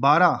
12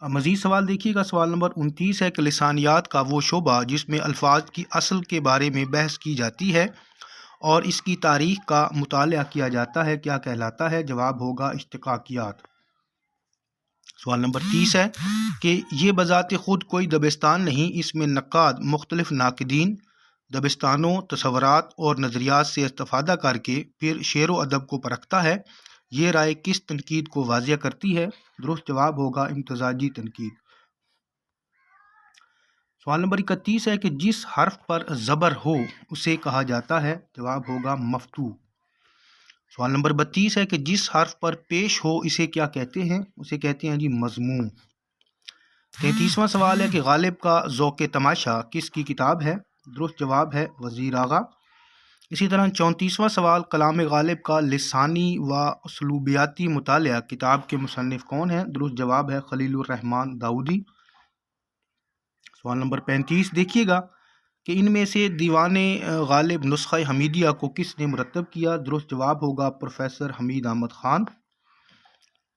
مزید سوال دیکھیے گا، سوال نمبر 29 ہے کہ لسانیات کا وہ شعبہ جس میں الفاظ کی اصل کے بارے میں بحث کی جاتی ہے اور اس کی تاریخ کا مطالعہ کیا جاتا ہے، کیا کہلاتا ہے؟ جواب ہوگا اشتقاقیات۔ سوال نمبر 30 ہے کہ یہ بذات خود کوئی دبستان نہیں، اس میں نقاد مختلف ناقدین دبستانوں، تصورات اور نظریات سے استفادہ کر کے پھر شعر و ادب کو پرکھتا ہے۔ یہ رائے کس تنقید کو واضح کرتی ہے؟ درست جواب ہوگا امتزاجی تنقید۔ سوال نمبر 31 ہے کہ جس حرف پر زبر ہو اسے کہا جاتا ہے، جواب ہوگا مفتوح۔ سوال نمبر 32 ہے کہ جس حرف پر پیش ہو اسے کیا کہتے ہیں؟ اسے کہتے ہیں جی مضموم۔ 33واں سوال ہے کہ غالب کا ذوق تماشا کس کی کتاب ہے؟ درست جواب ہے وزیر آغا۔ اسی طرح 34واں سوال کلام غالب کا لسانی و اسلوبیاتی مطالعہ کتاب کے مصنف کون ہیں؟ درست جواب ہے خلیل الرحمن داؤدی۔ سوال نمبر 35 دیکھیے گا کہ ان میں سے دیوان غالب نسخہ حمیدیہ کو کس نے مرتب کیا؟ درست جواب ہوگا پروفیسر حمید احمد خان۔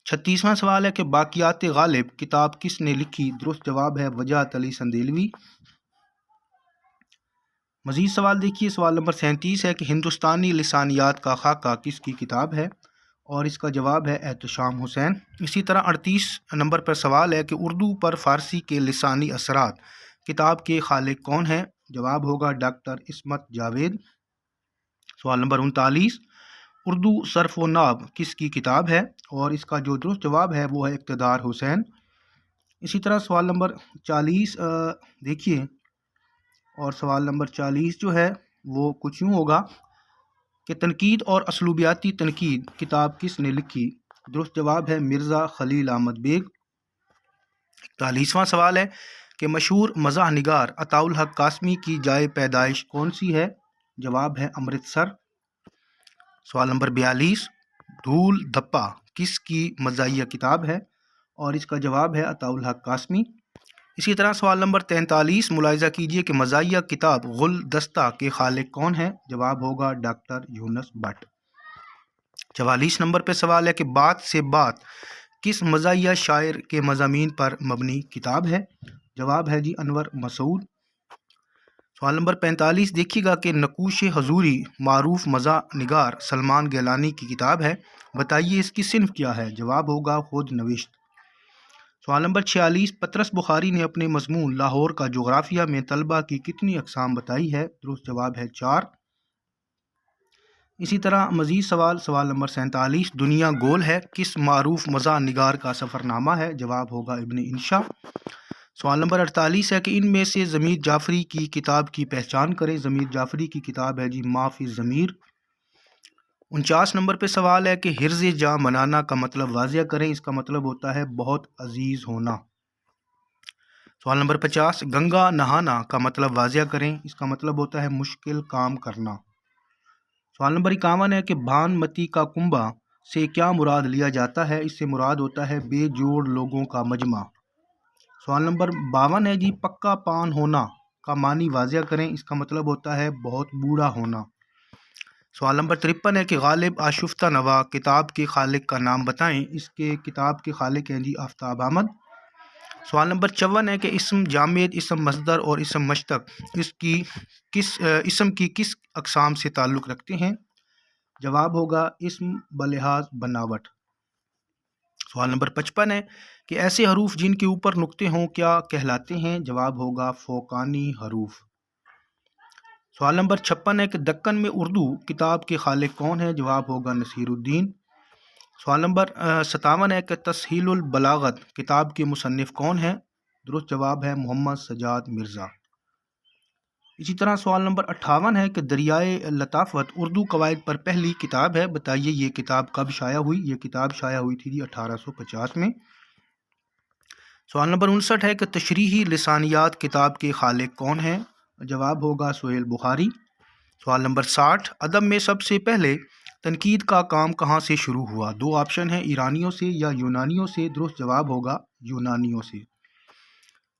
36واں سوال ہے کہ باقیات غالب کتاب کس نے لکھی؟ درست جواب ہے وجاہت علی سندیلوی۔ مزید سوال دیکھیے، سوال نمبر 37 ہے کہ ہندوستانی لسانیات کا خاکہ کس کی کتاب ہے؟ اور اس کا جواب ہے احتشام حسین۔ اسی طرح 38 نمبر پر سوال ہے کہ اردو پر فارسی کے لسانی اثرات کتاب کے خالق کون ہیں؟ جواب ہوگا ڈاکٹر عصمت جاوید۔ سوال نمبر 39 اردو صرف و نحو کس کی کتاب ہے؟ اور اس کا جو درست جواب ہے وہ ہے اقتدار حسین۔ اسی طرح سوال نمبر 40 دیکھیے، اور سوال نمبر 40 جو ہے وہ کچھ یوں ہوگا کہ تنقید اور اسلوبیاتی تنقید کتاب کس نے لکھی؟ درست جواب ہے مرزا خلیل احمد بیگ۔ 41واں سوال ہے کہ مشہور مزاح نگار عطاء الحق قاسمی کی جائے پیدائش کون سی ہے؟ جواب ہے امرتسر۔ سوال نمبر 42 دھول دھپا کس کی مزاحیہ کتاب ہے؟ اور اس کا جواب ہے عطاء الحق قاسمی۔ اسی طرح سوال نمبر 43 ملاحظہ کیجیے کہ مزاحیہ کتاب غل دستہ کے خالق کون ہیں؟ جواب ہوگا ڈاکٹر یونس بٹ۔ 44 نمبر پہ سوال ہے کہ بات سے بات کس مزاحیہ شاعر کے مضامین پر مبنی کتاب ہے؟ جواب ہے جی انور مسعود۔ سوال نمبر 45 دیکھیے گا کہ نقوش حضوری معروف مزاح نگار سلمان گیلانی کی کتاب ہے، بتائیے اس کی صنف کیا ہے؟ جواب ہوگا خود نوشت۔ سوال نمبر 46 پطرس بخاری نے اپنے مضمون لاہور کا جغرافیہ میں طلبہ کی کتنی اقسام بتائی ہے؟ درست جواب ہے 4۔ اسی طرح مزید سوال نمبر 47 دنیا گول ہے کس معروف مزاح نگار کا سفر نامہ ہے؟ جواب ہوگا ابن انشا۔ سوال نمبر 48 ہے کہ ان میں سے ضمیر جعفری کی کتاب کی پہچان کریں۔ ضمیر جعفری کی کتاب ہے جی ما فی الضمیر۔ 49 نمبر پہ سوال ہے کہ حرز جاں بنانا کا مطلب واضح کریں۔ اس کا مطلب ہوتا ہے بہت عزیز ہونا۔ سوال نمبر 50 گنگا نہانا کا مطلب واضح کریں۔ اس کا مطلب ہوتا ہے مشکل کام کرنا۔ سوال نمبر 51 ہے کہ بھان متی کا کنبہ سے کیا مراد لیا جاتا ہے؟ اس سے مراد ہوتا ہے بے جوڑ لوگوں کا مجمع۔ سوال نمبر 52 ہے جی پکا پان ہونا کا معنی واضح کریں۔ اس کا مطلب ہوتا ہے بہت بوڑھا ہونا۔ سوال نمبر 53 ہے کہ غالب آشفتہ نوا کتاب کے خالق کا نام بتائیں۔ اس کے کتاب کے خالق ہیں جی آفتاب احمد۔ سوال نمبر 54 ہے کہ اسم جامد، اسم مصدر اور اسم مشتق اسم کی کس اقسام سے تعلق رکھتے ہیں؟ جواب ہوگا اسم بلحاظ بناوٹ۔ سوال نمبر 55 ہے کہ ایسے حروف جن کے اوپر نقطے ہوں کیا کہلاتے ہیں؟ جواب ہوگا فوقانی حروف۔ سوال نمبر 56 ہے کہ دکن میں اردو کتاب کے خالق کون ہے؟ جواب ہوگا نصیر الدین۔ سوال نمبر 57 ہے کہ تسہیل البلاغت کتاب کے مصنف کون ہیں؟ درست جواب ہے محمد سجاد مرزا۔ اسی طرح سوال نمبر 58 ہے کہ دریائے لطافت اردو قواعد پر پہلی کتاب ہے، بتائیے یہ کتاب کب شائع ہوئی؟ یہ کتاب شائع ہوئی تھی جی 1850 میں۔ سوال نمبر 59 ہے کہ تشریحی لسانیات کتاب کے خالق کون ہیں؟ جواب ہوگا سہیل بخاری۔ سوال نمبر 60 ادب میں سب سے پہلے تنقید کا کام کہاں سے شروع ہوا؟ دو آپشن ہیں، ایرانیوں سے یا یونانیوں سے۔ درست جواب ہوگا یونانیوں سے۔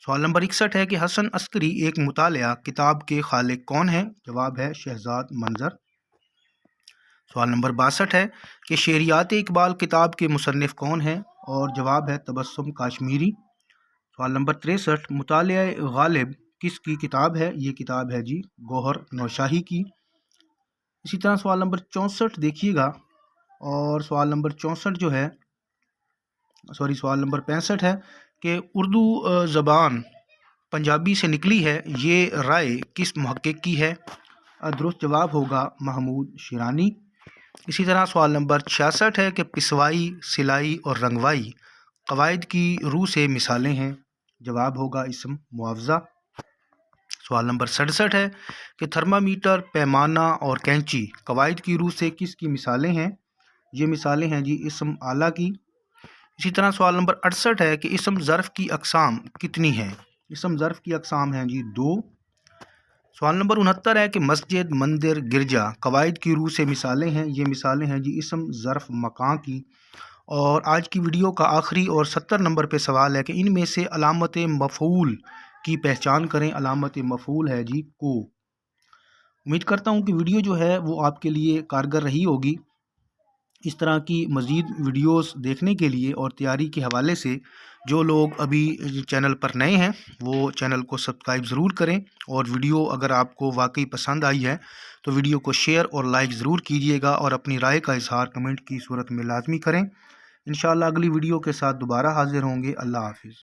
سوال نمبر 61 ہے کہ حسن عسکری ایک مطالعہ کتاب کے خالق کون ہیں؟ جواب ہے شہزاد منظر۔ سوال نمبر 62 ہے کہ شعریات اقبال کتاب کے مصنف کون ہیں؟ اور جواب ہے تبسم کاشمیری۔ سوال نمبر 63، مطالعہ غالب کس کی کتاب ہے؟ یہ کتاب ہے جی گوہر نوشاہی کی۔ اسی طرح سوال نمبر 64 دیکھیے گا، اور سوال نمبر 64 جو ہے سوال نمبر 65 ہے کہ اردو زبان پنجابی سے نکلی ہے، یہ رائے کس محقق کی ہے؟ درست جواب ہوگا محمود شیرانی۔ اسی طرح سوال نمبر 66 ہے کہ پسوائی، سلائی اور رنگوائی قواعد کی روح سے مثالیں ہیں، جواب ہوگا اسم معاوضہ۔ سوال نمبر 67 ہے کہ تھرمامیٹر، پیمانہ اور کینچی قواعد کی روح سے کس کی مثالیں ہیں؟ یہ مثالیں ہیں جی اسم آلہ کی۔ اسی طرح سوال نمبر 68 ہے کہ اسم ظرف کی اقسام کتنی ہیں؟ اسم ظرف کی اقسام ہیں جی 2۔ سوال نمبر 69 ہے کہ مسجد، مندر، گرجا قواعد کی روح سے مثالیں ہیں، یہ مثالیں ہیں جی اسم ظرف مکان کی۔ اور آج کی ویڈیو کا آخری اور 70 نمبر پہ سوال ہے کہ ان میں سے علامت مفعول کی پہچان کریں۔ علامت مفعول ہے جی کو۔ امید کرتا ہوں کہ ویڈیو جو ہے وہ آپ کے لیے کارگر رہی ہوگی۔ اس طرح کی مزید ویڈیوز دیکھنے کے لیے اور تیاری کے حوالے سے جو لوگ ابھی چینل پر نئے ہیں وہ چینل کو سبسکرائب ضرور کریں، اور ویڈیو اگر آپ کو واقعی پسند آئی ہے تو ویڈیو کو شیئر اور لائک ضرور کیجیے گا، اور اپنی رائے کا اظہار کمنٹ کی صورت میں لازمی کریں۔ انشاءاللہ اگلی ویڈیو کے ساتھ دوبارہ حاضر ہوں گے۔ اللہ حافظ۔